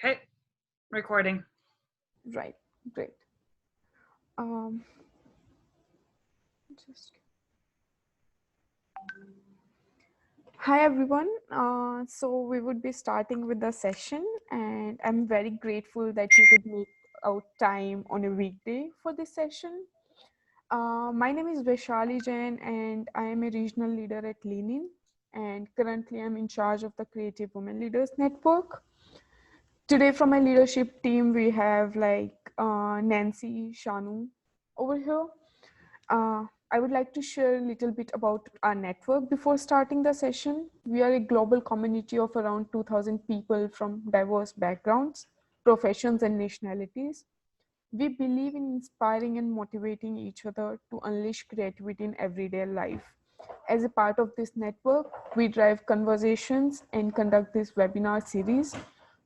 Okay, recording. Right, great. Um, just Hi everyone. So we would be starting with the session, and I'm very grateful that you could make out time on a weekday for this session. My name is Vaishali Jain, and I am a regional leader at Lenin. And currently, I'm in charge of the Creative Women Leaders Network. Today, from my leadership team, we have Nancy, Shanu over here. I would like to share a little bit about our network before starting the session. We are a global community of around 2,000 people from diverse backgrounds, professions, and nationalities. We believe in inspiring and motivating each other to unleash creativity in everyday life. As a part of this network, we drive conversations and conduct this webinar series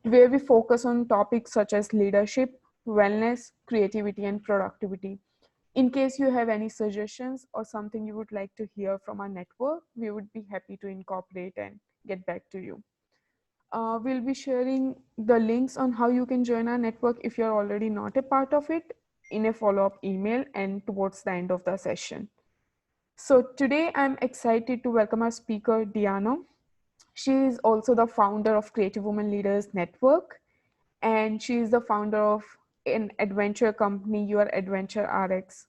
where we focus on topics such as leadership, wellness, creativity, and productivity. In case you have any suggestions or something you would like to hear from our network, we would be happy to incorporate and get back to you. We'll be sharing the links on how you can join our network if you're already not a part of it in a follow-up email and towards the end of the session. So today I'm excited to welcome our speaker, Diana. She is also the founder of Creative Women Leaders Network, and she is the founder of an adventure company, Your Adventure RX,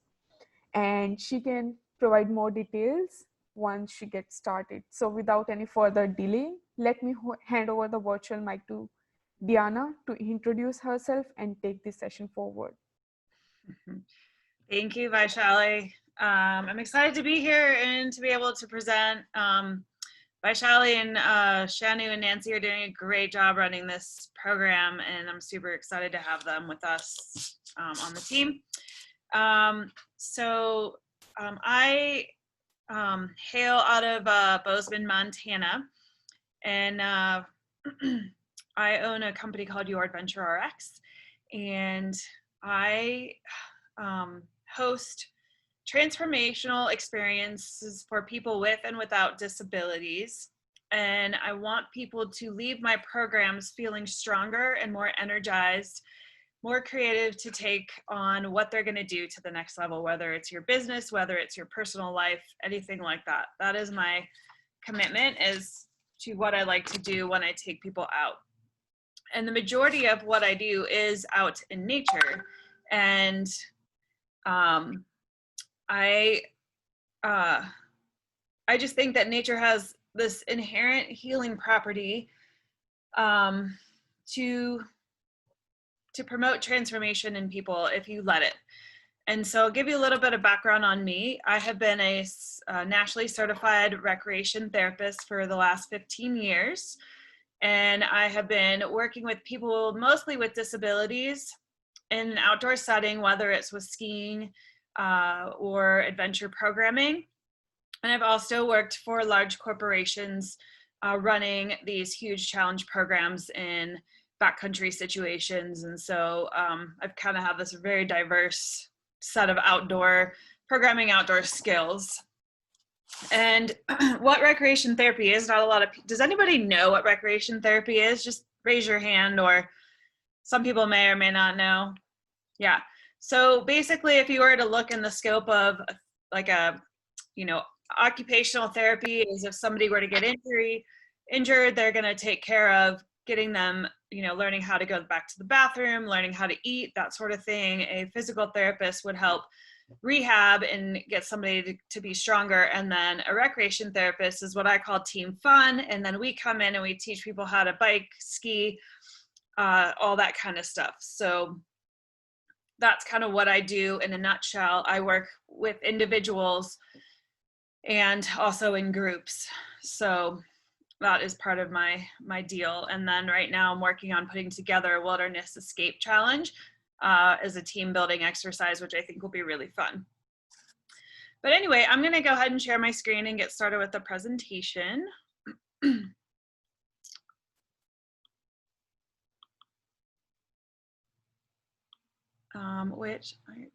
and she can provide more details once she gets started. So without any further delay, let me hand over the virtual mic to Diana to introduce herself and take this session forward. Thank you, Vaishali. I'm excited to be here and to be able to present. Vaishali and Shanu and Nancy are doing a great job running this program, and I'm super excited to have them with us on the team. I hail out of Bozeman, Montana, and I own a company called Your Adventure RX, and I host transformational experiences for people with and without disabilities. And I want people to leave my programs feeling stronger and more energized, more creative to take on what they're going to do to the next level, whether it's your business, whether it's your personal life, anything like that. That is my commitment, is to what I like to do when I take people out. And the majority of what I do is out in nature. And I just think that nature has this inherent healing property to promote transformation in people if you let it. And so I'll give you a little bit of background on me. I have been a nationally certified recreation therapist for the last 15 years. And I have been working with people mostly with disabilities in an outdoor setting, whether it's with skiing or adventure programming. And I've also worked for large corporations running these huge challenge programs in backcountry situations. And so I've kind of had this very diverse set of outdoor programming, outdoor skills. And what recreation therapy is, not a lot of, does anybody know what recreation therapy is? Just raise your hand, or some people may or may not know. Yeah. So basically, if you were to look in the scope of like a, occupational therapy, is if somebody were to get injured, they're going to take care of getting them, learning how to go back to the bathroom, learning how to eat, that sort of thing. A physical therapist would help rehab and get somebody to be stronger. And then a recreation therapist is what I call team fun. And then we come in and we teach people how to bike, ski, all that kind of stuff. So that's kind of what I do in a nutshell. I work with individuals and also in groups. So that is part of my deal. And then right now I'm working on putting together a wilderness escape challenge as a team building exercise, which I think will be really fun. But anyway, I'm going to go ahead and share my screen and get started with the presentation.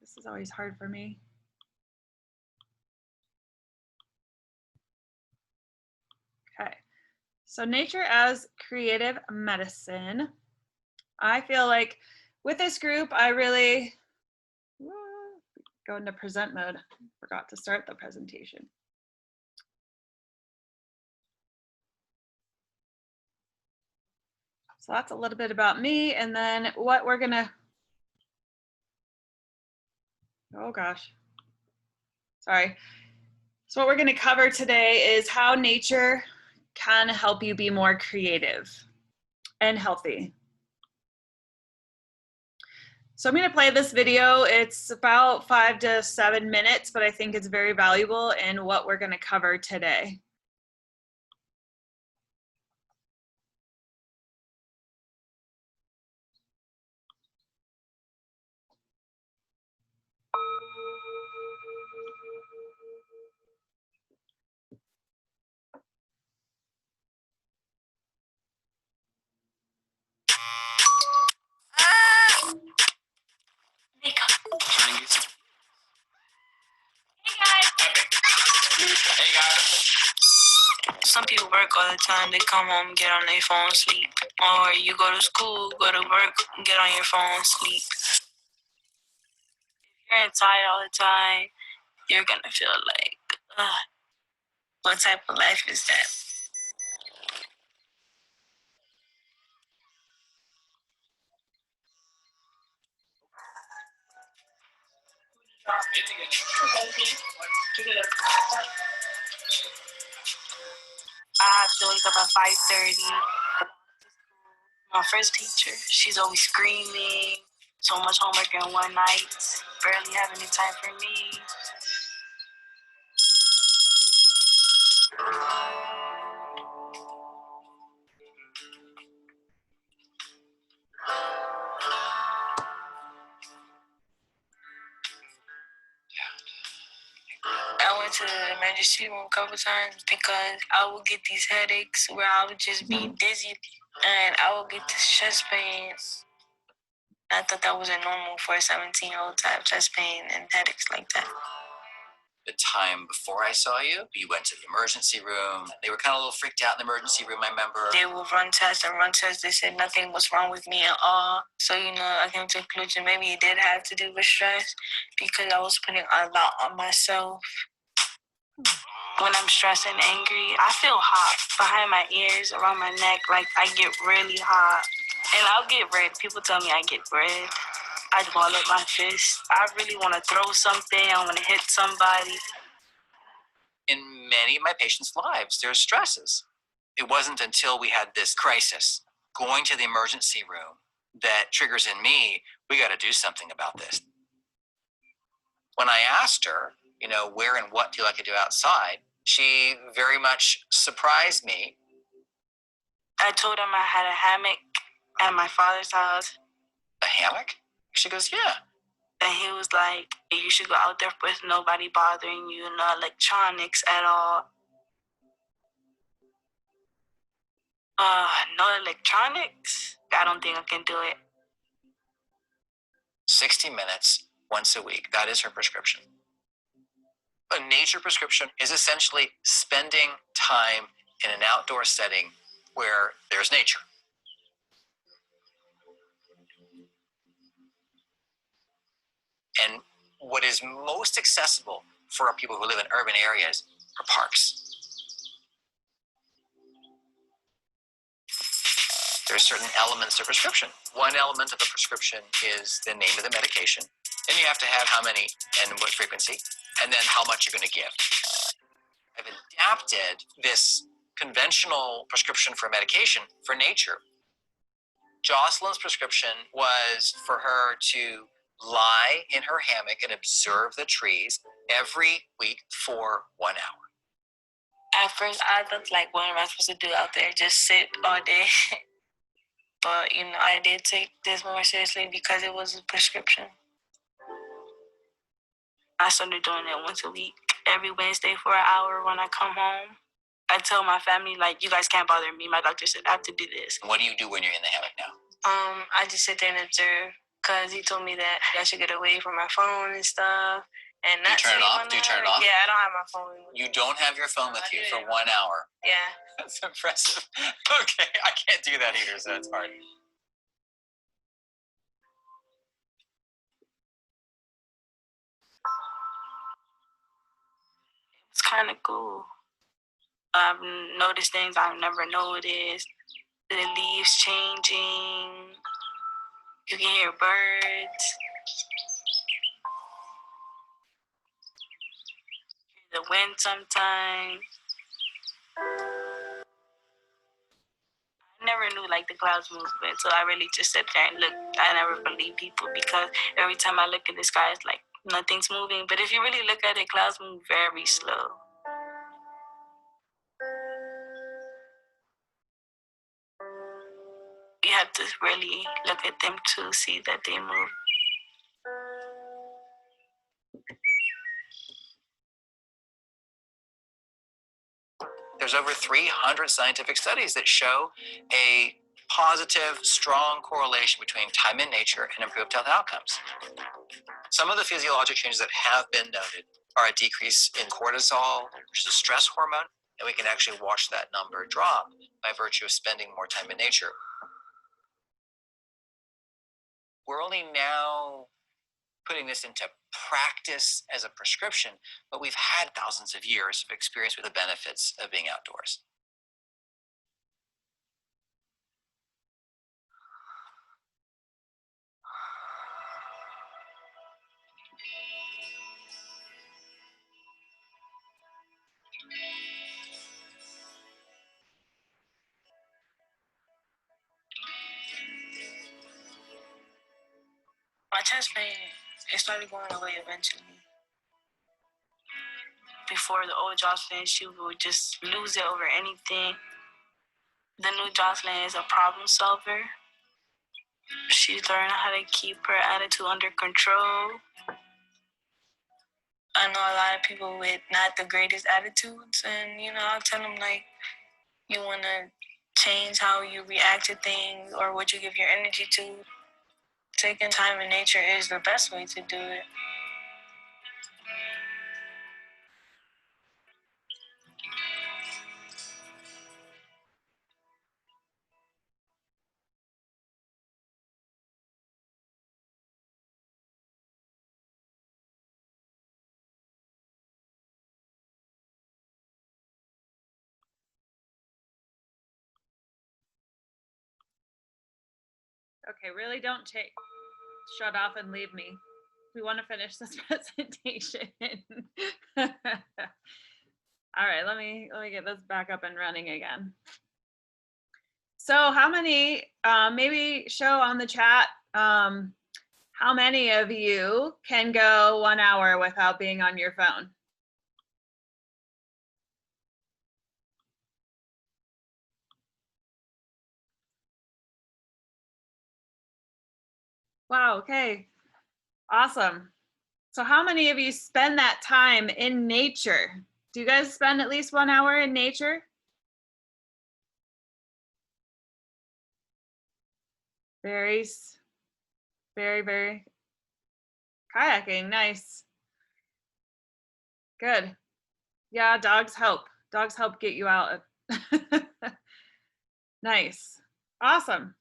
This is always hard for me. Okay, so nature as creative medicine. I feel like with this group, I really go into present mode. Forgot to start the presentation. So that's a little bit about me, and then what we're gonna, oh gosh, sorry. So what we're gonna cover today is how nature can help you be more creative and healthy. So I'm gonna play this video. It's about 5 to 7 minutes, but I think it's very valuable in what we're gonna cover today. Hey guys. Some people work all the time. They come home, get on their phone, sleep. Or you go to school, go to work, get on your phone, sleep. If you're tired all the time, you're gonna feel like, what type of life is that? I have to wake up at 5:30. My first teacher, she's always screaming. So much homework in one night. Barely have any time for me. I went to the emergency room a couple times because I would get these headaches where I would just be dizzy and I would get this chest pain. I thought that wasn't normal for a 17-year-old to have chest pain and headaches like that. The time before I saw you, you went to the emergency room. They were kind of a little freaked out in the emergency room, I remember. They would run tests and run tests. They said nothing was wrong with me at all. So, I came to the conclusion maybe it did have to do with stress because I was putting a lot on myself. When I'm stressed and angry, I feel hot behind my ears, around my neck. Like, I get really hot. And I'll get red. People tell me I get red. I ball up my fist. I really want to throw something. I want to hit somebody. In many of my patients' lives, there's stresses. It wasn't until we had this crisis, going to the emergency room, that triggers in me, we got to do something about this. When I asked her, where and what do you like to do outside, she very much surprised me. I told him I had a hammock at my father's house. A hammock? She goes, yeah. And he was like, you should go out there with nobody bothering you, no electronics at all. No electronics? I don't think I can do it. 60 minutes once a week. That is her prescription. A nature prescription is essentially spending time in an outdoor setting where there's nature. And what is most accessible for people who live in urban areas are parks. There are certain elements of prescription. One element of the prescription is the name of the medication. Then you have to have how many and what frequency, and then how much you're going to give. I've adapted this conventional prescription for medication for nature. Jocelyn's prescription was for her to lie in her hammock and observe the trees every week for 1 hour. At first, I looked like, what am I supposed to do out there? Just sit all day. But, I did take this more seriously because it was a prescription. I started doing it once a week, every Wednesday for an hour when I come home. I tell my family, you guys can't bother me. My doctor said I have to do this. What do you do when you're in the hammock now? I just sit there and observe because he told me that I should get away from my phone and stuff. And not turn it off? Do you turn it off? Yeah, I don't have my phone with me. You don't have your phone with you for 1 hour? Yeah. That's impressive. Okay, I can't do that either, so it's hard. kind of cool. I've noticed things I've never noticed. The leaves changing. You can hear birds. The wind sometimes. I never knew like the clouds movement, so I really just sit there and look. I never believe people because every time I look at the sky, it's like nothing's moving. But if you really look at it, clouds move very slow. You have to really look at them to see that they move. There's over 300 scientific studies that show a positive, strong correlation between time in nature and improved health outcomes. Some of the physiologic changes that have been noted are a decrease in cortisol, which is a stress hormone, and we can actually watch that number drop by virtue of spending more time in nature. We're only now putting this into practice as a prescription, but we've had thousands of years of experience with the benefits of being outdoors. My chest pain, it started going away eventually. Before the old Jocelyn, she would just lose it over anything. The new Jocelyn is a problem solver. She's learned how to keep her attitude under control. I know a lot of people with not the greatest attitudes, and I'll tell them like, you want to change how you react to things or what you give your energy to. Taking time in nature is the best way to do it. Okay, really don't shut off and leave me. We want to finish this presentation. All right, let me get this back up and running again. So how many, maybe show on the chat, how many of you can go 1 hour without being on your phone? Wow, okay, awesome. So how many of you spend that time in nature? Do you guys spend at least 1 hour in nature? Very, very kayaking, nice. Good. Yeah, dogs help. Dogs help get you out. Nice. Awesome.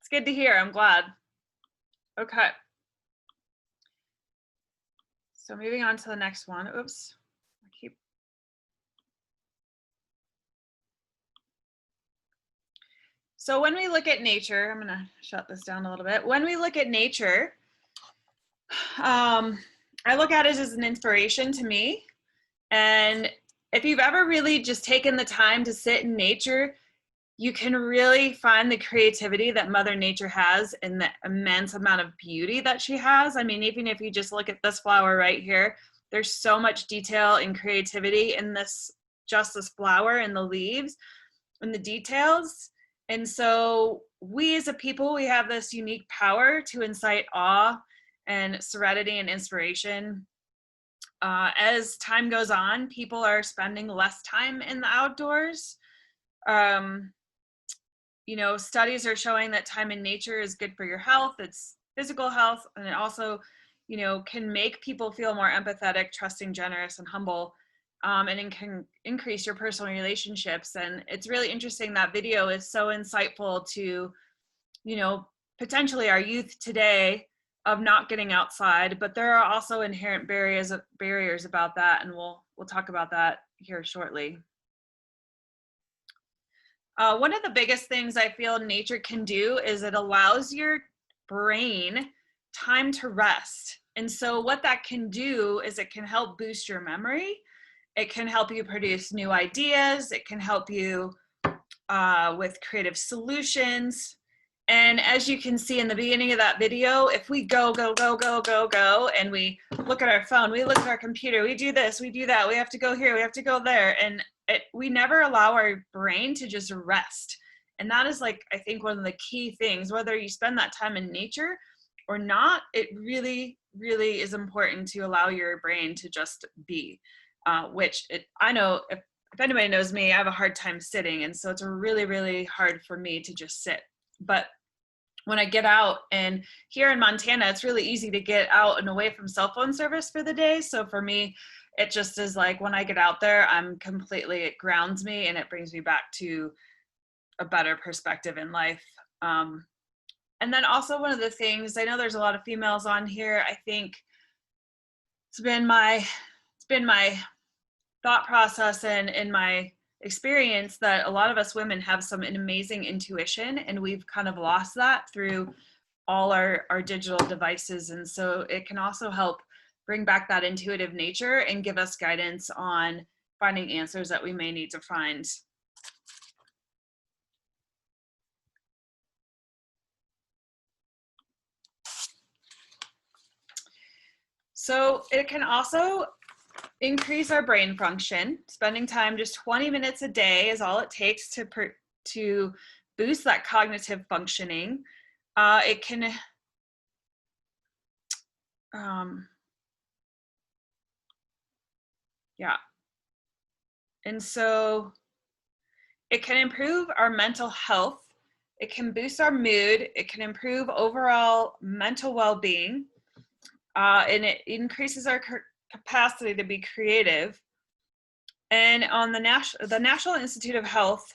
It's good to hear. I'm glad. Okay. So moving on to the next one. Oops. So when we look at nature, I'm going to shut this down a little bit. When we look at nature, I look at it as an inspiration to me. And if you've ever really just taken the time to sit in nature, you can really find the creativity that Mother Nature has and the immense amount of beauty that she has. I mean, even if you just look at this flower right here, there's so much detail and creativity in this flower and the leaves and the details. And so we as a people, we have this unique power to incite awe and serenity and inspiration. As time goes on, people are spending less time in the outdoors. Studies are showing that time in nature is good for your health, it's physical health, and it also, can make people feel more empathetic, trusting, generous, and humble, and it can increase your personal relationships. And it's really interesting, that video is so insightful to, potentially our youth today, not getting outside, but there are also inherent barriers about that, and we'll talk about that here shortly. One of the biggest things I feel nature can do is it allows your brain time to rest. And so what that can do is it can help boost your memory. It can help you produce new ideas. It can help you with creative solutions. And as you can see in the beginning of that video, if we go, and we look at our phone, we look at our computer, we do this, we do that, we have to go here, we have to go there, and we never allow our brain to just rest. And that is, like, I think one of the key things, whether you spend that time in nature or not, it really, really is important to allow your brain to just be, I know if anybody knows me, I have a hard time sitting. And so it's really, really hard for me to just sit. But when I get out, and here in Montana, it's really easy to get out and away from cell phone service for the day. So for me, it just is like when I get out there, it grounds me and it brings me back to a better perspective in life. And then also one of the things, I know there's a lot of females on here. I think it's been my thought process and in my experience that a lot of us women have some amazing intuition, and we've kind of lost that through all our digital devices. And so it can also help bring back that intuitive nature and give us guidance on finding answers that we may need to find. So it can also increase our brain function. Spending time, just 20 minutes a day is all it takes to boost that cognitive functioning. It can and so it can improve our mental health. It can boost our mood. It can improve overall mental well-being, and it increases our capacity to be creative. And on the National Institute of Health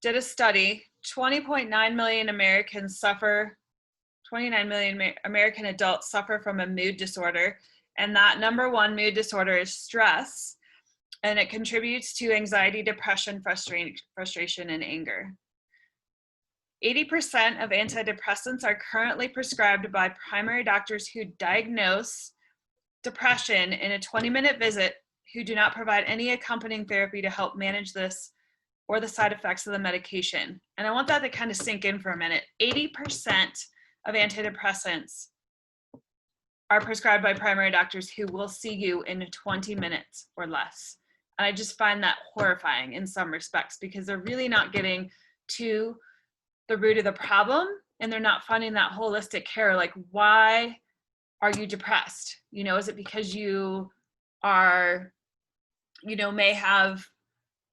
did a study. 29 million American adults suffer from a mood disorder, and that number one mood disorder is stress, and it contributes to anxiety, depression, frustration, and anger. 80% of antidepressants are currently prescribed by primary doctors who diagnose depression in a 20-minute visit, who do not provide any accompanying therapy to help manage this or the side effects of the medication. And I want that to kind of sink in for a minute. 80% of antidepressants are prescribed by primary doctors who will see you in 20 minutes or less. And I just find that horrifying in some respects, because they're really not getting to the root of the problem, and they're not finding that holistic care. Like, why are you depressed? You know, is it because you are, you know, may have,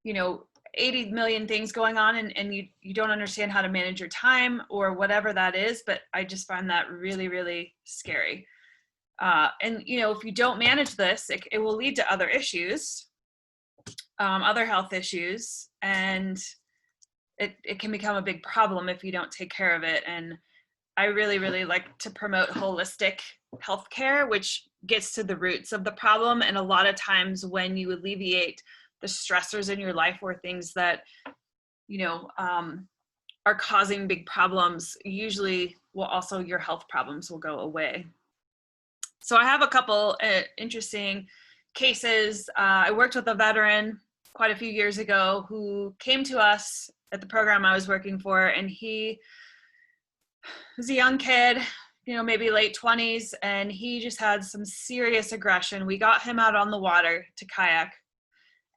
you know, 80 million things going on, and you don't understand how to manage your time or whatever that is? But I just find that really, really scary. And, you know, if you don't manage this, it will lead to other issues, other health issues, and it can become a big problem if you don't take care of it. And I really, really like to promote holistic healthcare, which gets to the roots of the problem. And a lot of times when you alleviate the stressors in your life, or things that, you know, are causing big problems, usually your health problems will go away. So I have a couple interesting cases. I worked with a veteran quite a few years ago who came to us at the program I was working for, and he was a young kid, you know, maybe late 20s, and he just had some serious aggression. We got him out on the water to kayak,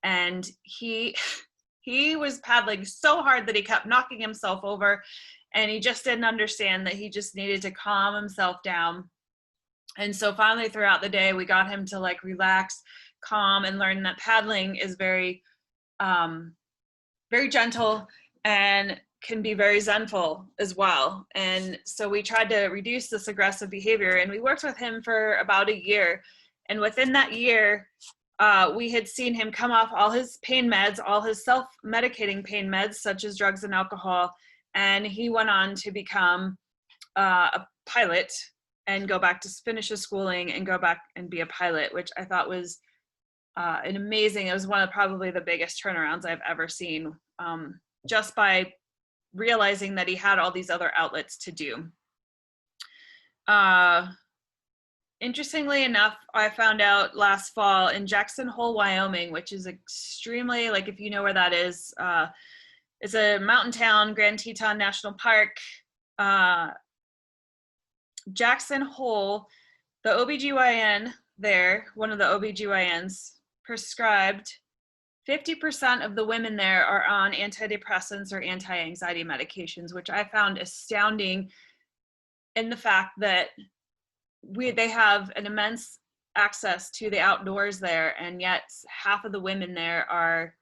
and he was paddling so hard that he kept knocking himself over, and he just didn't understand that he just needed to calm himself down. And so finally throughout the day, we got him to like relax, calm, and learn that paddling is very, very gentle and can be very zenful as well. And so we tried to reduce this aggressive behavior, and we worked with him for about a year. And within that year, we had seen him come off all his pain meds, all his self-medicating pain meds, such as drugs and alcohol. And he went on to become a pilot and go back to finish his schooling and go back and be a pilot, which I thought was it was one of probably the biggest turnarounds I've ever seen, just by realizing that he had all these other outlets to do. Interestingly enough, I found out last fall in Jackson Hole, Wyoming, which is extremely, like, if you know where that is, it's a mountain town, Grand Teton National Park. Jackson Hole, the OBGYN there, one of the OBGYNs, prescribed 50% of the women there are on antidepressants or anti-anxiety medications, which I found astounding in the fact that they have an immense access to the outdoors there, and yet half of the women there are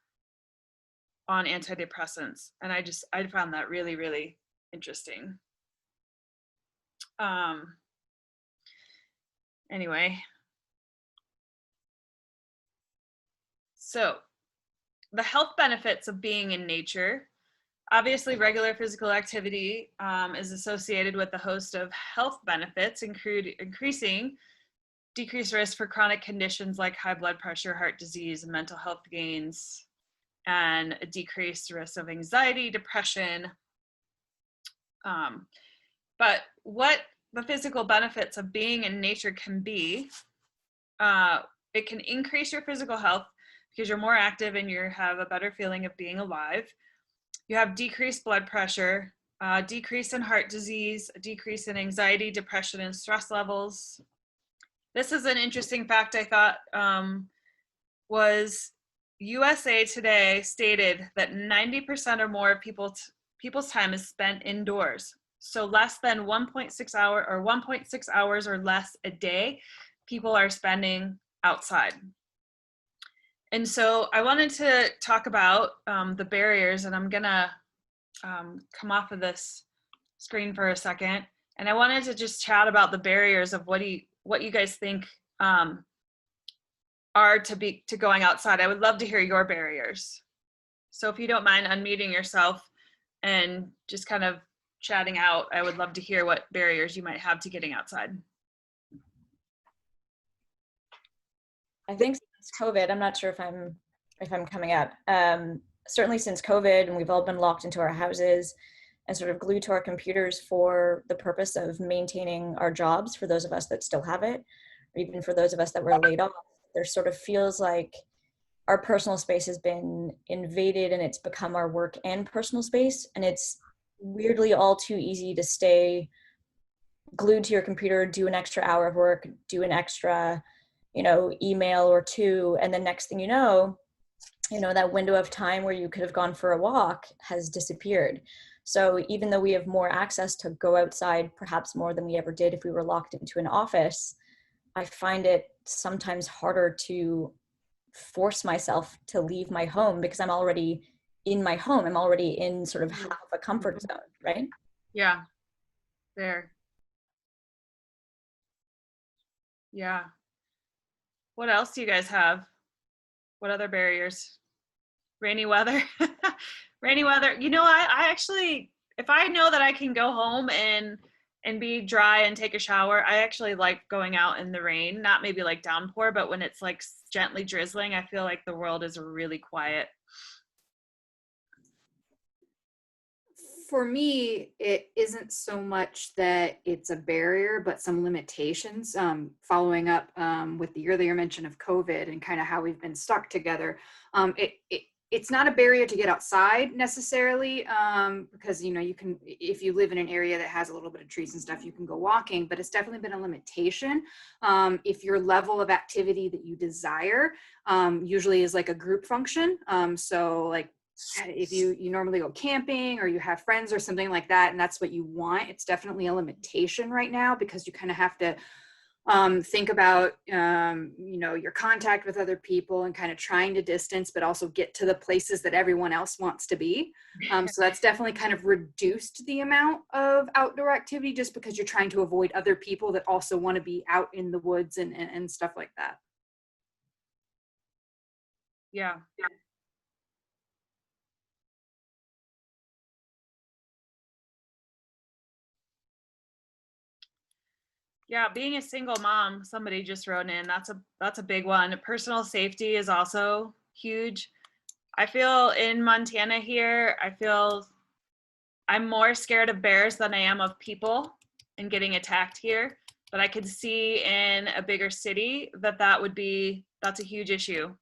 on antidepressants. And I found that really, really interesting. Anyway, so the health benefits of being in nature. Obviously, regular physical activity is associated with a host of health benefits, increasing decreased risk for chronic conditions like high blood pressure, heart disease, and mental health gains, and a decreased risk of anxiety, depression. But what the physical benefits of being in nature can be, it can increase your physical health because you're more active and you have a better feeling of being alive. You have decreased blood pressure, decrease in heart disease, a decrease in anxiety, depression, and stress levels. This is an interesting fact I thought was USA Today stated that 90% or more of people's time is spent indoors. So less than 1.6 hours or less a day, people are spending outside. And so I wanted to talk about the barriers, and I'm gonna come off of this screen for a second. And I wanted to just chat about the barriers of what you guys think are to going outside. I would love to hear your barriers. So if you don't mind unmuting yourself and just kind of chatting out, I would love to hear what barriers you might have to getting outside. I think since COVID, I'm not sure if I'm coming up. Certainly since COVID, and we've all been locked into our houses and sort of glued to our computers for the purpose of maintaining our jobs for those of us that still have it, or even for those of us that were laid off. There sort of feels like our personal space has been invaded and it's become our work and personal space. And it's weirdly all too easy to stay glued to your computer, do an extra hour of work, do an extra, email or two. And the next thing you know, that window of time where you could have gone for a walk has disappeared. So even though we have more access to go outside, perhaps more than we ever did if we were locked into an office, I find it sometimes harder to force myself to leave my home because I'm already in my home. I'm already in sort of half of a comfort zone, right? Yeah, there. Yeah. What else do you guys have? What other barriers? Rainy weather. Rainy weather. I actually, if I know that I can go home and be dry and take a shower, I actually like going out in the rain. Not maybe like downpour, but when it's like gently drizzling, I feel like the world is really quiet. For me, it isn't so much that it's a barrier, but some limitations. Following up with the earlier mention of COVID and kind of how we've been stuck together, it's not a barrier to get outside necessarily, because you can, if you live in an area that has a little bit of trees and stuff, you can go walking. But it's definitely been a limitation if your level of activity that you desire usually is like a group function. So like, if you normally go camping or you have friends or something like that, and that's what you want, it's definitely a limitation right now because you kind of have to think about your contact with other people and kind of trying to distance, but also get to the places that everyone else wants to be. So that's definitely kind of reduced the amount of outdoor activity just because you're trying to avoid other people that also want to be out in the woods and stuff like that. Yeah. Yeah, being a single mom, somebody just wrote in, that's a big one. Personal safety is also huge. I feel in Montana here, I feel I'm more scared of bears than I am of people and getting attacked here. But I could see in a bigger city that's a huge issue.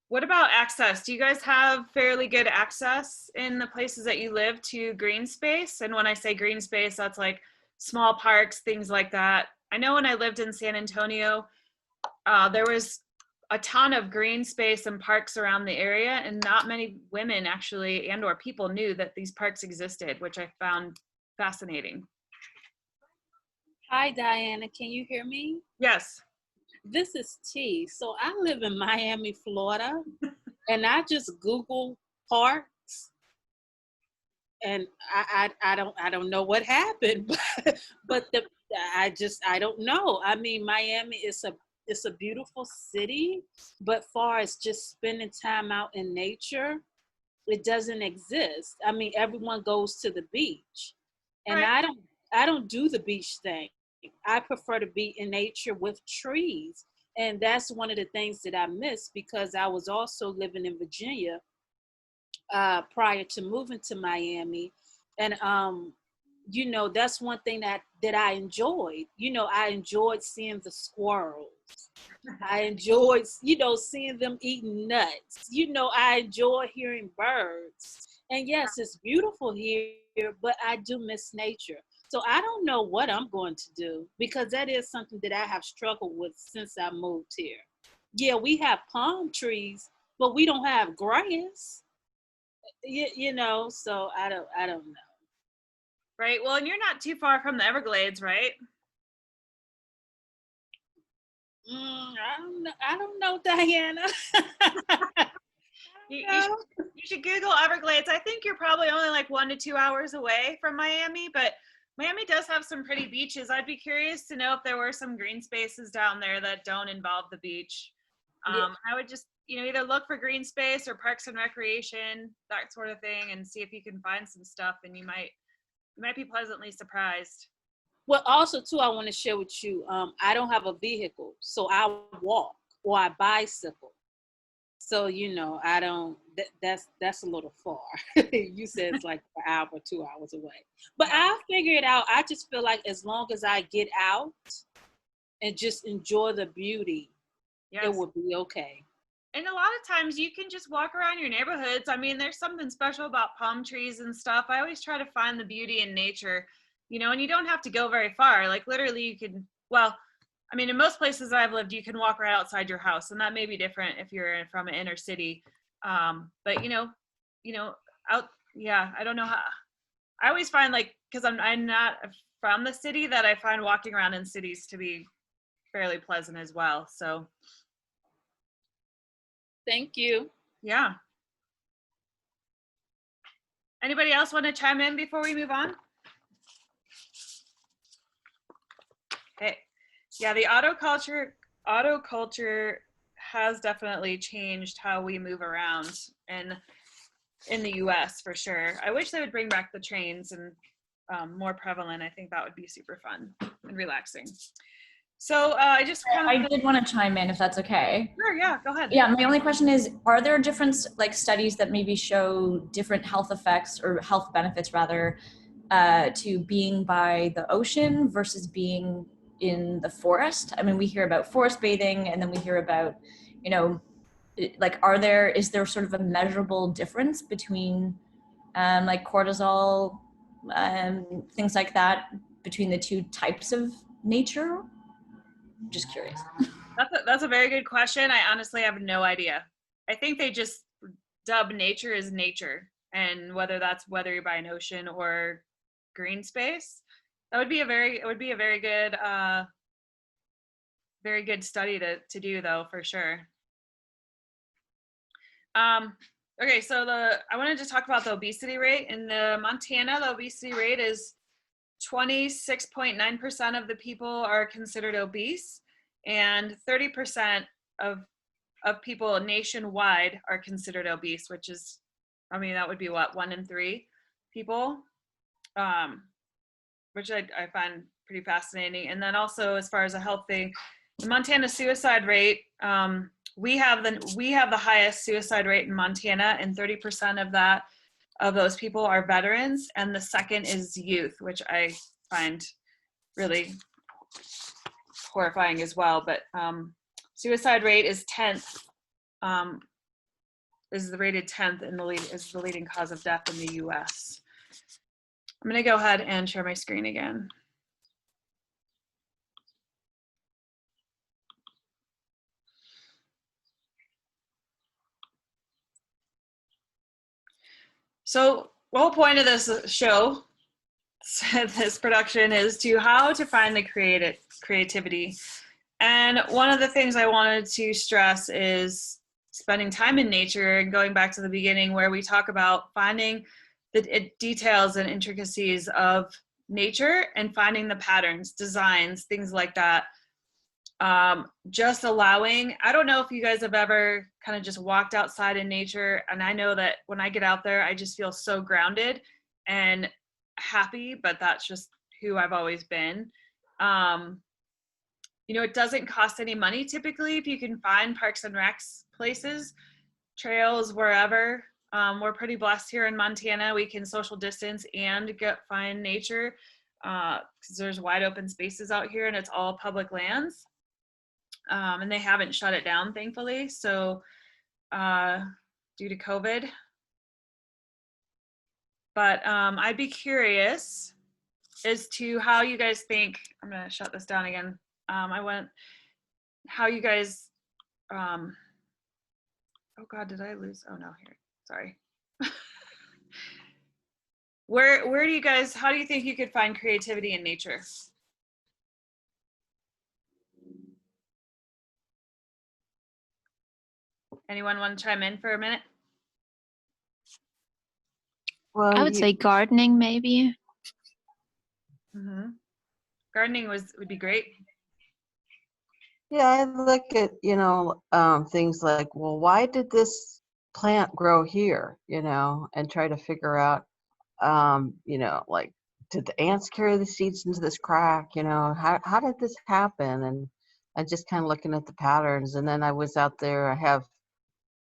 What about access? Do you guys have fairly good access in the places that you live to green space? And when I say green space, that's like small parks, things like that. I know when I lived in San Antonio, there was a ton of green space and parks around the area, and not many women actually and or people knew that these parks existed, which I found fascinating. Hi, Diana. Can you hear me? Yes. This is T. So I live in Miami, Florida, and I just Google parks, and I don't know what happened, but I don't know. I mean, Miami is a beautiful city, but far as just spending time out in nature, it doesn't exist. I mean, everyone goes to the beach, and Right. I don't do the beach thing. I prefer to be in nature with trees. And that's one of the things that I miss, because I was also living in Virginia prior to moving to Miami. And, you know, that's one thing that I enjoyed. You know, I enjoyed seeing the squirrels. I enjoyed, you know, seeing them eating nuts. You know, I enjoy hearing birds. And yes, it's beautiful here, but I do miss nature. So I don't know what I'm going to do, because that is something that I have struggled with since I moved here. Yeah, we have palm trees, but we don't have grass. You know, so I don't know. Right. Well, and you're not too far from the Everglades, right? I don't know, Diana. You should Google Everglades. I think you're probably only like 1 to 2 hours away from Miami, but Miami does have some pretty beaches. I'd be curious to know if there were some green spaces down there that don't involve the beach. I would just, either look for green space or parks and recreation, that sort of thing, and see if you can find some stuff, and you might be pleasantly surprised. Well, also too, I want to share with you. I don't have a vehicle, so I walk or I bicycle. So you know, I don't. That's a little far. You said it's like an hour, 2 hours away, but I'll figure it out. I just feel like as long as I get out and just enjoy the beauty, Yes. it will be okay. And a lot of times you can just walk around your neighborhoods. I mean, there's something special about palm trees and stuff. I always try to find the beauty in nature, and you don't have to go very far. Like literally you can, well, I mean, in most places I've lived, you can walk right outside your house, and that may be different if you're from an inner city. But out, yeah, I don't know how, I always find like, cause I'm not from the city, that I find walking around in cities to be fairly pleasant as well. So Thank you. yeah. Anybody else want to chime in before we move on? Okay. Yeah, the auto culture has definitely changed how we move around in the US for sure. I wish they would bring back the trains and more prevalent. I think that would be super fun and relaxing. So I just I did want to chime in if that's okay. Sure, yeah, go ahead. Yeah, my only question is, are there different like studies that maybe show different health effects or health benefits rather to being by the ocean versus being in the forest? I mean, we hear about forest bathing, and then we hear about, like, is there sort of a measurable difference between like cortisol, things like that, between the two types of nature? Just curious. That's a very good question. I honestly have no idea. I think they just dub nature as nature, and whether you're by an ocean or green space, it would be a very good study to do, though, for sure. Okay, so I wanted to talk about the obesity rate in Montana. The obesity rate is 26.9% of the people are considered obese, and 30% of people nationwide are considered obese, which is, I mean, that would be what, 1 in 3 people. which I find pretty fascinating. And then also, as far as a health thing, the Montana suicide rate, we have the highest suicide rate in Montana, and 30% of those people are veterans, and the second is youth, which I find really horrifying as well. But suicide rate is 10th, is the rated 10th in is the leading cause of death in the US. I'm gonna go ahead and share my screen again. So the whole point of this show, this production, is how to find the creativity. And one of the things I wanted to stress is spending time in nature, and going back to the beginning where we talk about finding the details and intricacies of nature and finding the patterns, designs, things like that. Just allowing, I don't know if you guys have ever kind of just walked outside in nature, and I know that when I get out there, I just feel so grounded and happy, but that's just who I've always been. You know, it doesn't cost any money typically if you can find parks and recs places, trails, wherever. We're pretty blessed here in Montana. We can social distance and find nature because there's wide open spaces out here and it's all public lands. And they haven't shut it down, thankfully. So due to COVID. But I'd be curious as to how you guys think, I'm gonna shut this down again. How you guys, oh God, did I lose? Oh no, here, sorry. Where do you guys, how do you think you could find creativity in nature? Anyone want to chime in for a minute? Well, I would say gardening, maybe. Mm-hmm. Gardening would be great. Yeah, I look at, things like, well, why did this plant grow here, and try to figure out, like, did the ants carry the seeds into this crack, how did this happen? And I just kind of looking at the patterns. And then I was out there,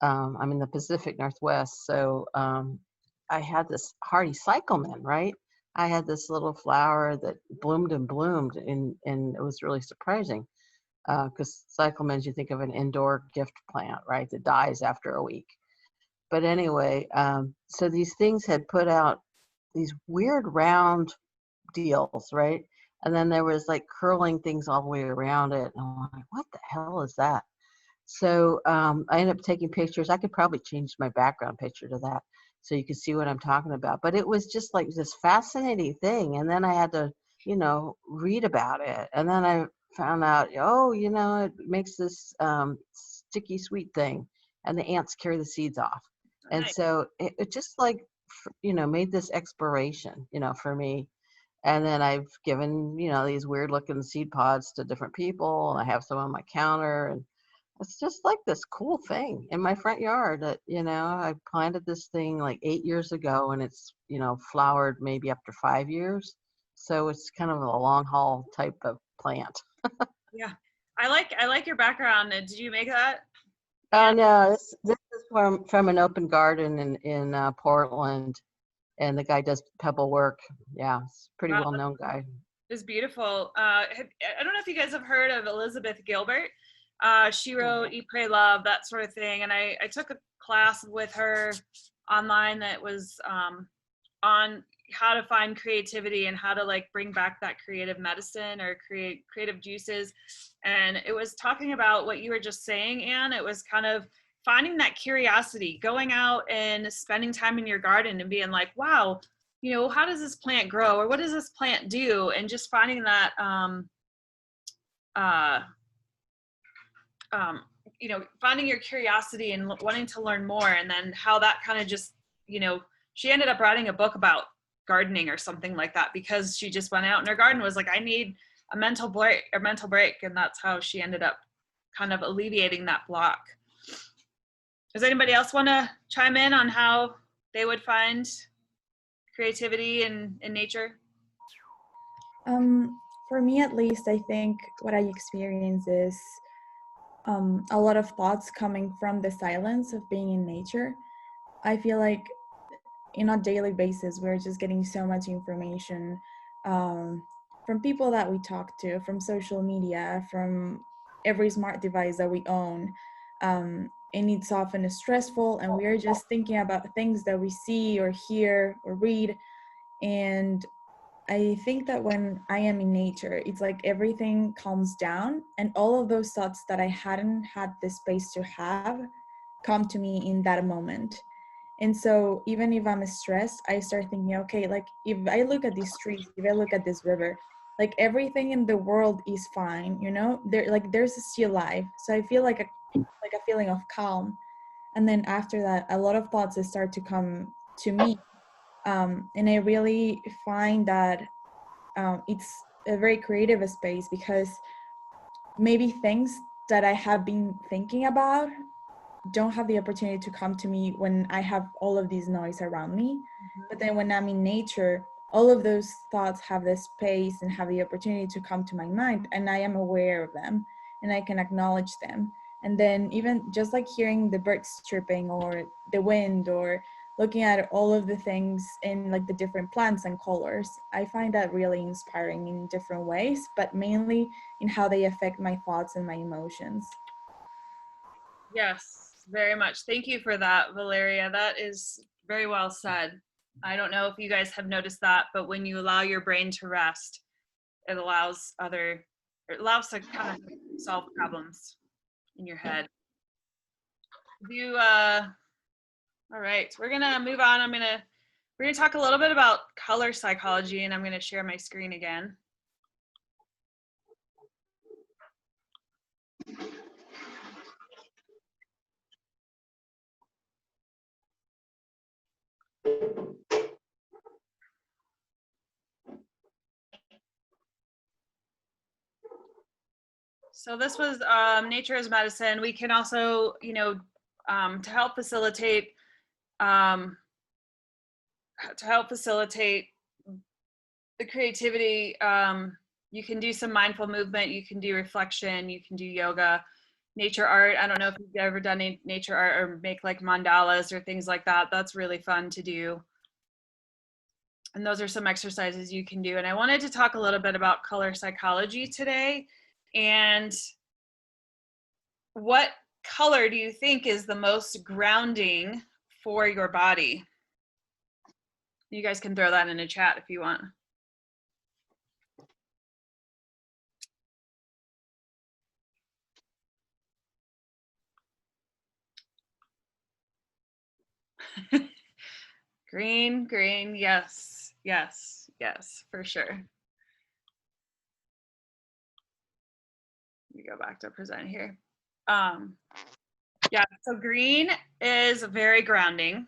I'm in the Pacific Northwest, so I had this hardy cyclamen, right? I had this little flower that bloomed and bloomed, and it was really surprising. Because cyclamens, you think of an indoor gift plant, right, that dies after a week. But anyway, so these things had put out these weird round deals, right? And then there was like curling things all the way around it. And I'm like, what the hell is that? So I ended up taking pictures. I could probably change my background picture to that so you can see what I'm talking about. But it was just like this fascinating thing. And then I had to, read about it. And then I found out, it makes this sticky sweet thing, and the ants carry the seeds off. And Nice. so it just like, made this exploration, for me. And then I've given, these weird looking seed pods to different people. I have some on my counter, and it's just like this cool thing in my front yard that, I planted this thing like 8 years ago, and it's, flowered maybe after 5 years. So it's kind of a long haul type of plant. Yeah, I like your background. Did you make that? Oh no, this is from an open garden in Portland, and the guy does pebble work. Yeah, it's a pretty Wow, well-known guy. it's beautiful. I don't know if you guys have heard of Elizabeth Gilbert. She wrote Eat, Pray, Love, that sort of thing. And I took a class with her online that was on how to find creativity and how to like bring back that creative medicine or creative juices. And it was talking about what you were just saying, Anne. It was kind of finding that curiosity, going out and spending time in your garden and being like, wow, how does this plant grow, or what does this plant do? And just finding that finding your curiosity and wanting to learn more. And then how that kind of just, she ended up writing a book about gardening or something like that, because she just went out in her garden, was like, I need a mental break. And that's how she ended up kind of alleviating that block. Does anybody else want to chime in on how they would find creativity in nature? For me, at least, I think what I experience is a lot of thoughts coming from the silence of being in nature. I feel like in a daily basis, we're just getting so much information um, from people that we talk to, from social media, from every smart device that we own. And it's often stressful, and we are just thinking about things that we see or hear or read. And I think that when I am in nature, it's like everything calms down, and all of those thoughts that I hadn't had the space to have come to me in that moment. And so even if I'm stressed, I start thinking, okay, like if I look at these trees, if I look at this river, like everything in the world is fine, you know? There, like there's still life. So I feel like a feeling of calm. And then after that, a lot of thoughts start to come to me. And I really find that it's a very creative space, because maybe things that I have been thinking about don't have the opportunity to come to me when I have all of these noise around me. But then when I'm in nature, all of those thoughts have the space and have the opportunity to come to my mind, and I am aware of them and I can acknowledge them. And then even just like hearing the birds chirping or the wind or looking at all of the things in like the different plants and colors, I find that really inspiring in different ways, but mainly in how they affect my thoughts and my emotions. Yes, very much. Thank you for that, Valeria. That is very well said. I don't know if you guys have noticed that, but when you allow your brain to rest, it allows to kind of solve problems in your head. All right, we're gonna move on. We're gonna talk a little bit about color psychology, and I'm gonna share my screen again. So this was Nature as Medicine. We can also, to help facilitate the creativity, you can do some mindful movement, you can do reflection, you can do yoga, nature art. I don't know if you've ever done any nature art or make like mandalas or things like that. That's really fun to do. And those are some exercises you can do. And I wanted to talk a little bit about color psychology today. And what color do you think is the most grounding for your body? You guys can throw that in a chat if you want. Green, yes, yes, yes, for sure. Let me go back to present here. Yeah, so green is very grounding.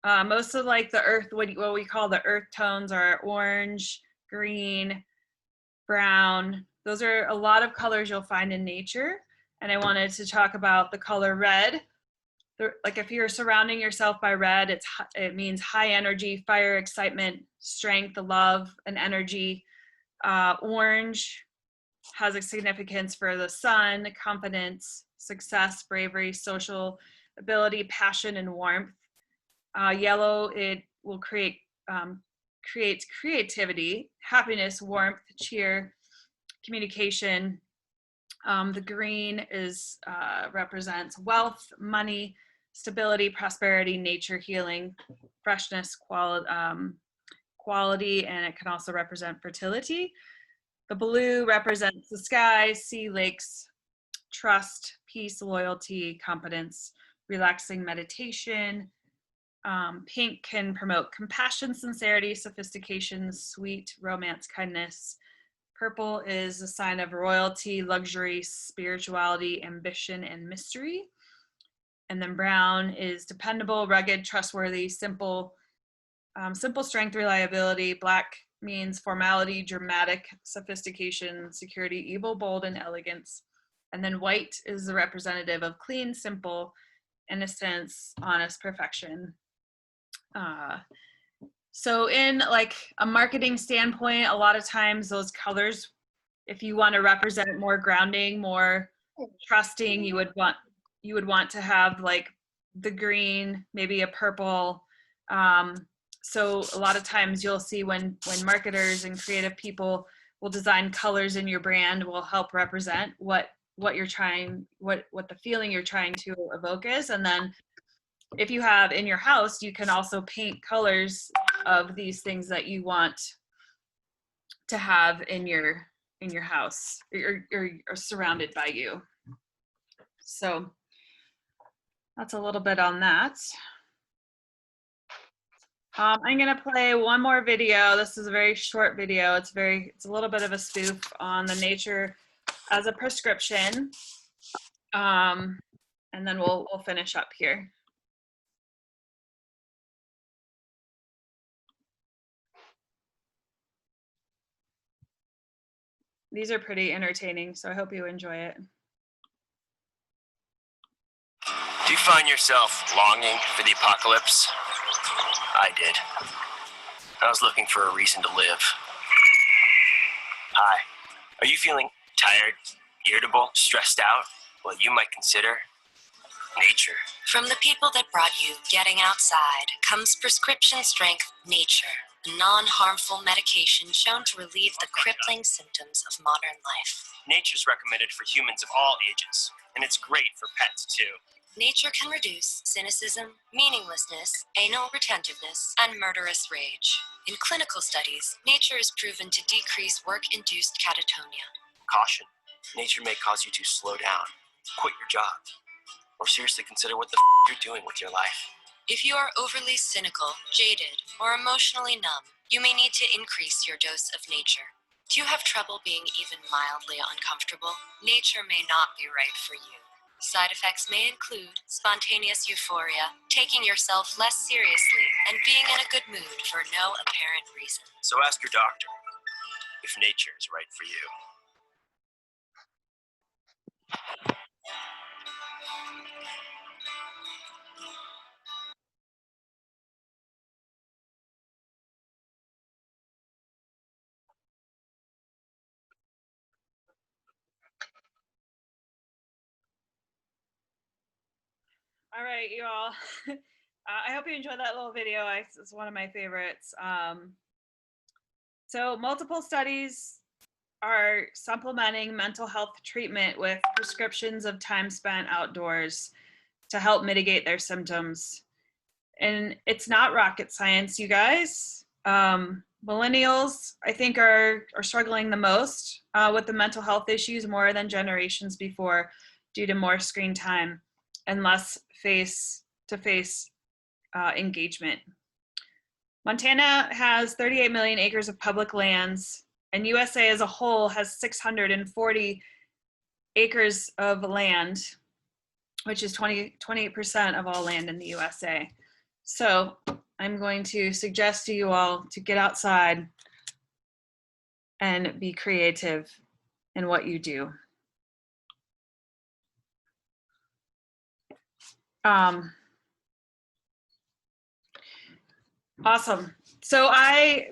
Most of like the earth, what we call the earth tones are orange, green, brown. Those are a lot of colors you'll find in nature. And I wanted to talk about the color red. Like if you're surrounding yourself by red, it means high energy, fire, excitement, strength, love, and energy. Orange has a significance for the sun, confidence, success, bravery, social ability, passion, and warmth. Yellow, it will creates creativity, happiness, warmth, cheer, communication. The green represents wealth, money, stability, prosperity, nature, healing, freshness, quality, and it can also represent fertility. The blue represents the sky, sea, lakes, trust, peace, loyalty, competence, relaxing meditation. Pink can promote compassion, sincerity, sophistication, sweet, romance, kindness. Purple is a sign of royalty, luxury, spirituality, ambition, and mystery. And then brown is dependable, rugged, trustworthy, simple strength, reliability. Black means formality, dramatic, sophistication, security, evil, bold, and elegance. And then white is the representative of clean, simple, innocence, honest, perfection. So in like a marketing standpoint, a lot of times those colors, if you want to represent more grounding, more trusting, you would want to have like the green, maybe a purple. So a lot of times you'll see when marketers and creative people will design colors in your brand will help represent what you're trying, what the feeling you're trying to evoke is. And then if you have in your house, you can also paint colors of these things that you want to have in your house or surrounded by you. So that's a little bit on that. I'm gonna play one more video. This is a very short video. It's a little bit of a spoof on the nature as a prescription. And then we'll finish up here. These are pretty entertaining, so I hope you enjoy it. Do you find yourself longing for the apocalypse? I did. I was looking for a reason to live. Hi. Are you feeling tired, irritable, stressed out? Well, you might consider nature. From the people that brought you Getting Outside comes prescription strength Nature, a non-harmful medication shown to relieve the crippling symptoms of modern life. Nature's recommended for humans of all ages, and it's great for pets too. Nature can reduce cynicism, meaninglessness, anal retentiveness, and murderous rage. In clinical studies, Nature is proven to decrease work-induced catatonia. Caution. Nature may cause you to slow down, quit your job, or seriously consider what the you're doing with your life. If you are overly cynical, jaded, or emotionally numb, you may need to increase your dose of Nature. Do you have trouble being even mildly uncomfortable? Nature may not be right for you. Side effects may include spontaneous euphoria, taking yourself less seriously, and being in a good mood for no apparent reason. So ask your doctor if nature is right for you. All right, you all. I hope you enjoyed that little video. It's one of my favorites. So multiple studies are supplementing mental health treatment with prescriptions of time spent outdoors to help mitigate their symptoms. And it's not rocket science, you guys. Millennials, I think, are struggling the most with the mental health issues more than generations before due to more screen time and less face-to-face engagement. Montana has 38 million acres of public lands, and USA as a whole has 640 acres of land, which is 28% of all land in the USA. So I'm going to suggest to you all to get outside and be creative in what you do. Awesome. So I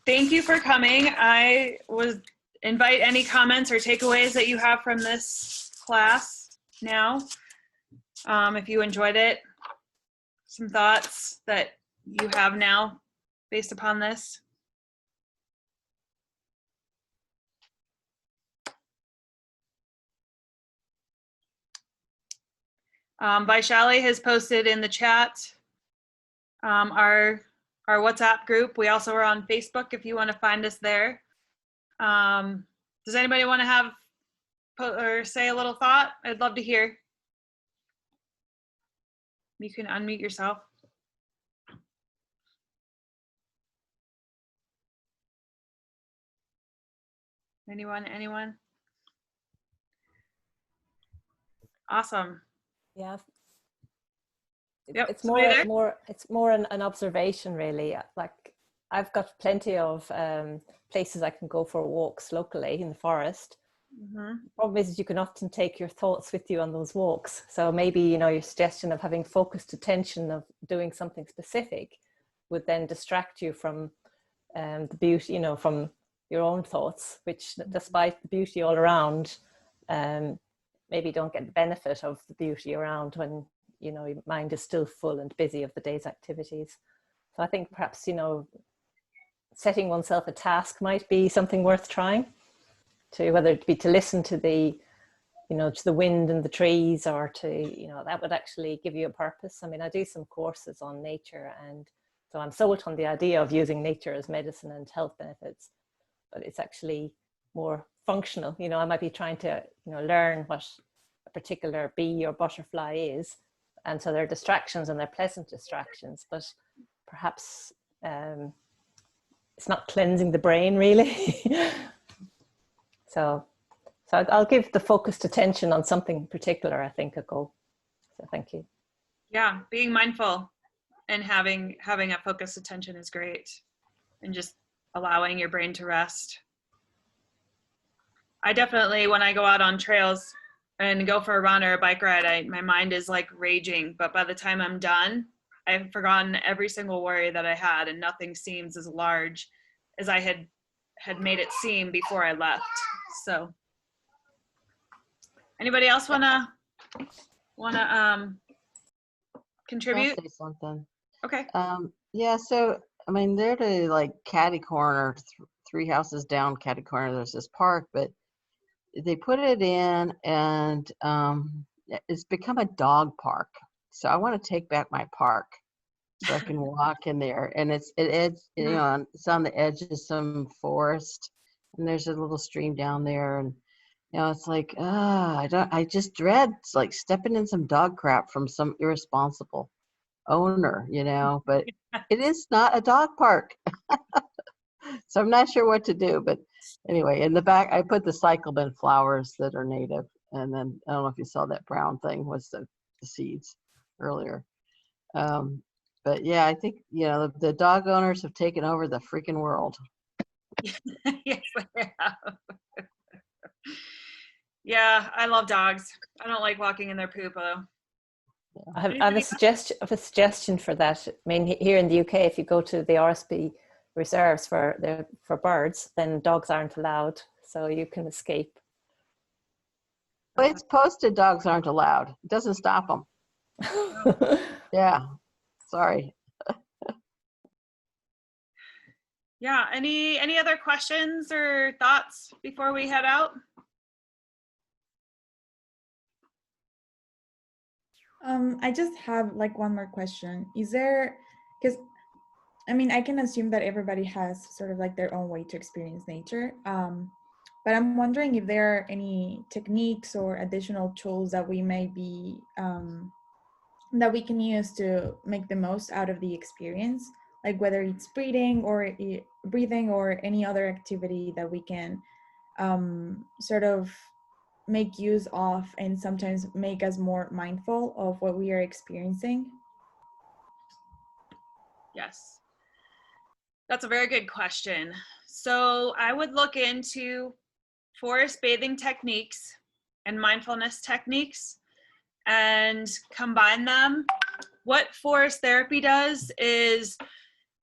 thank you for coming. I would invite any comments or takeaways that you have from this class now. If you enjoyed it, some thoughts that you have now based upon this. Vaishali has posted in the chat our WhatsApp group. We also are on Facebook if you want to find us there. Does anybody want to have or say a little thought? I'd love to hear. You can unmute yourself. Anyone? Awesome. Yeah. Yep. It's more an observation, really. Like, I've got plenty of places I can go for walks locally in the forest. Mm-hmm. The problem is you can often take your thoughts with you on those walks. So maybe, your suggestion of having focused attention, of doing something specific, would then distract you from the beauty, you know, from your own thoughts, which despite the beauty all around, maybe don't get the benefit of the beauty around when, you know, your mind is still full and busy of the day's activities. So I think perhaps, you know, setting oneself a task might be something worth trying, to whether it be to listen to the, you know, to the wind and the trees, or to, you know, that would actually give you a purpose. I mean, I do some courses on nature, and so I'm sold on the idea of using nature as medicine and health benefits, but it's actually more functional. You know, I might be trying to, you know, learn what a particular bee or butterfly is. And so they're distractions, and they're pleasant distractions, but perhaps it's not cleansing the brain really. So I'll give the focused attention on something particular, I think, a go. So thank you. Yeah, being mindful and having a focused attention is great, and just allowing your brain to rest. I definitely, when I go out on trails and go for a run or a bike ride, my mind is like raging, but by the time I'm done, I've forgotten every single worry that I had, and nothing seems as large as I had made it seem before I left. So anybody else wanna contribute? I'll say something. Okay. Yeah, so I mean, they're to like catty corner, 3 houses down catty corner, there's this park, but they put it in, and it's become a dog park. So I want to take back my park so I can walk in there. And it's you know, it's on the edge of some forest, and there's a little stream down there, and you know, it's like, I just dread like stepping in some dog crap from some irresponsible owner, you know, but it is not a dog park. So I'm not sure what to do, but anyway, in the back, I put the cyclamen flowers that are native. And then I don't know if you saw that brown thing was the seeds earlier. But yeah, I think, you know, the dog owners have taken over the freaking world. Yes, they have. Yeah, I love dogs. I don't like walking in their poop though. I have a suggestion for that. I mean, here in the UK, if you go to the RSP reserves for birds, then dogs aren't allowed, so you can escape. But it's posted dogs aren't allowed. It doesn't stop them. Yeah, sorry. Yeah, any other questions or thoughts before we head out? I just have like one more question. Is there, because I mean, I can assume that everybody has sort of like their own way to experience nature. But I'm wondering if there are any techniques or additional tools that we may be, that we can use to make the most out of the experience, like whether it's breathing or any other activity that we can sort of make use of and sometimes make us more mindful of what we are experiencing. Yes, that's a very good question. So I would look into forest bathing techniques and mindfulness techniques and combine them. What forest therapy does is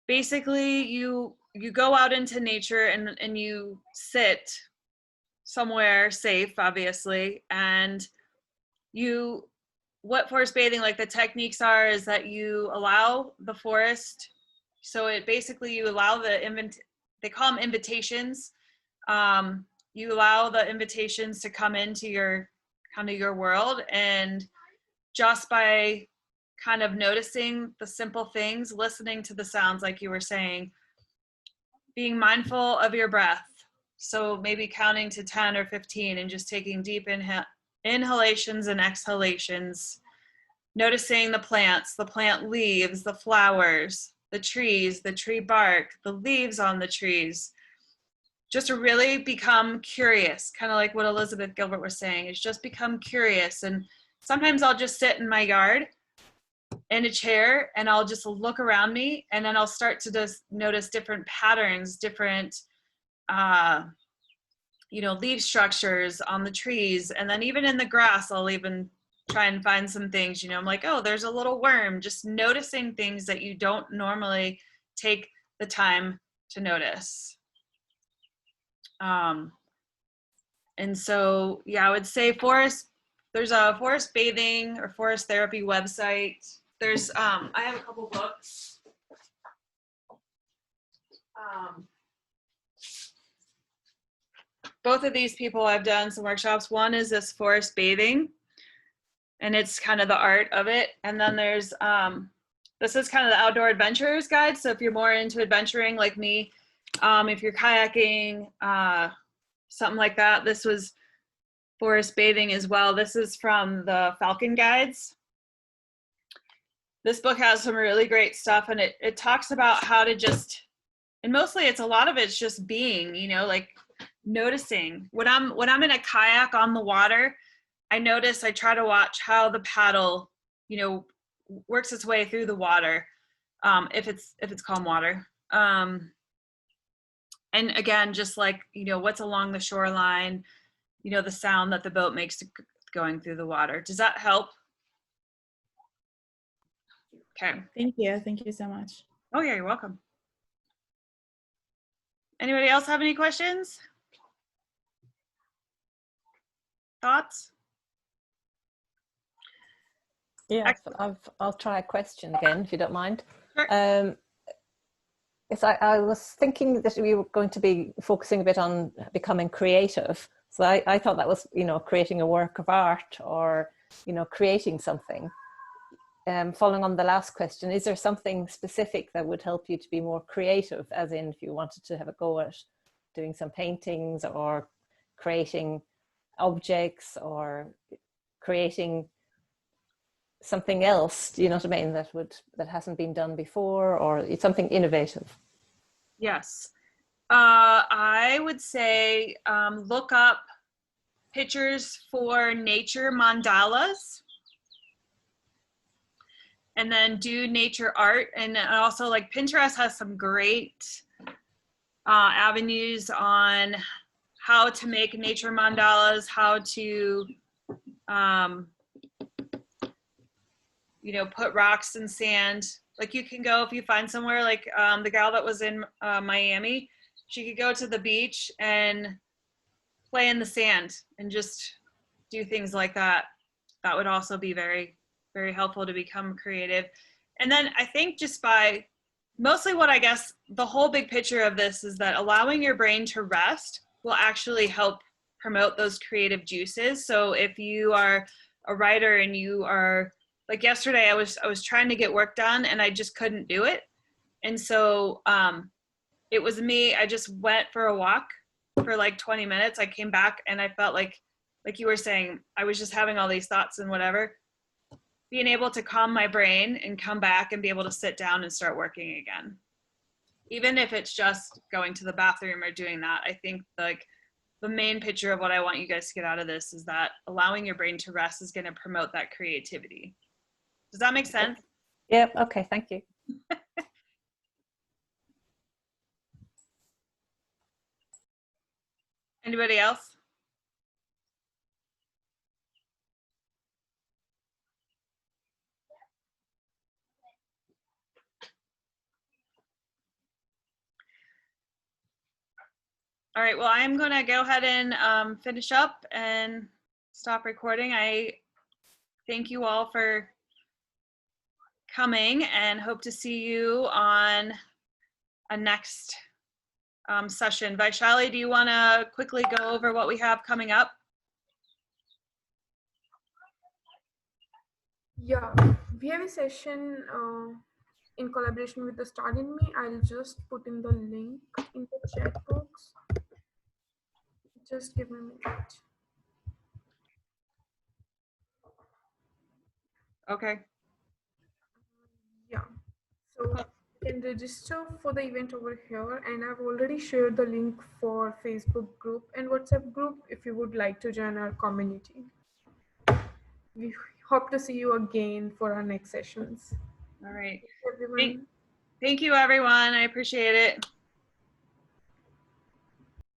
basically you go out into nature and you sit somewhere safe, obviously, and what forest bathing, like the techniques are, is that you allow the forest, so it basically, you allow they call them invitations. You allow the invitations to come into your world, and just by kind of noticing the simple things, listening to the sounds, like you were saying, being mindful of your breath. So maybe counting to 10 or 15 and just taking deep inhalations and exhalations, noticing the plants, the plant leaves, the flowers, the trees, the tree bark, the leaves on the trees. Just to really become curious, kind of like what Elizabeth Gilbert was saying, is just become curious. And sometimes I'll just sit in my yard in a chair and I'll just look around me, and then I'll start to just notice different patterns, different leaf structures on the trees. And then even in the grass, I'll even try and find some things, I'm like, oh, there's a little worm. Just noticing things that you don't normally take the time to notice. And so, yeah, I would say there's a forest bathing or forest therapy website. There's, I have a couple books. Both of these people I've done some workshops. One is this forest bathing, and it's kind of the art of it. And then there's, this is kind of the outdoor adventurer's guide. So if you're more into adventuring like me, if you're kayaking, something like that, this was forest bathing as well. This is from the Falcon Guides. This book has some really great stuff, and it talks about how to just, and mostly a lot of it's just being, you know, like noticing. When I'm in a kayak on the water, I try to watch how the paddle, you know, works its way through the water, if it's calm water. And again, just like, you know, what's along the shoreline, you know, the sound that the boat makes going through the water. Does that help? Okay. Thank you. Thank you so much. Oh yeah, you're welcome. Anybody else have any questions? Thoughts? Yeah, I'll try a question again, if you don't mind. Sure. Yes, I was thinking that we were going to be focusing a bit on becoming creative. So I thought that was, you know, creating a work of art or, you know, creating something. Following on the last question, is there something specific that would help you to be more creative, as in if you wanted to have a go at doing some paintings or creating objects or creating something else, do you know what I mean, that hasn't been done before, or it's something innovative? Yes. I would say look up pictures for nature mandalas, and then do nature art. And also, like, Pinterest has some great avenues on how to make nature mandalas, how to you know, put rocks and sand. Like, you can go, if you find somewhere, like the gal that was in Miami, she could go to the beach and play in the sand and just do things like that. That would also be very, very helpful to become creative. And then I think just by mostly what I guess the whole big picture of this is that allowing your brain to rest will actually help promote those creative juices. So if you are a writer and you are, like yesterday, I was trying to get work done and I just couldn't do it. And so it was me, I just went for a walk for like 20 minutes. I came back and I felt like you were saying, I was just having all these thoughts and whatever. Being able to calm my brain and come back and be able to sit down and start working again. Even if it's just going to the bathroom or doing that, I think like the main picture of what I want you guys to get out of this is that allowing your brain to rest is going to promote that creativity. Does that make sense? Yeah, okay, thank you. Anybody else? All right, well, I'm gonna go ahead and finish up and stop recording. I thank you all for coming and hope to see you on a next session. Vaishali, do you wanna quickly go over what we have coming up? Yeah, we have a session in collaboration with the Start in Me. I'll just put in the link in the chat box. Just give me a minute. Okay. Yeah, so you can register for the event over here, and I've already shared the link for Facebook group and WhatsApp group if you would like to join our community. We hope to see you again for our next sessions. All right. Thank you, everyone. Thank you, everyone. I appreciate it.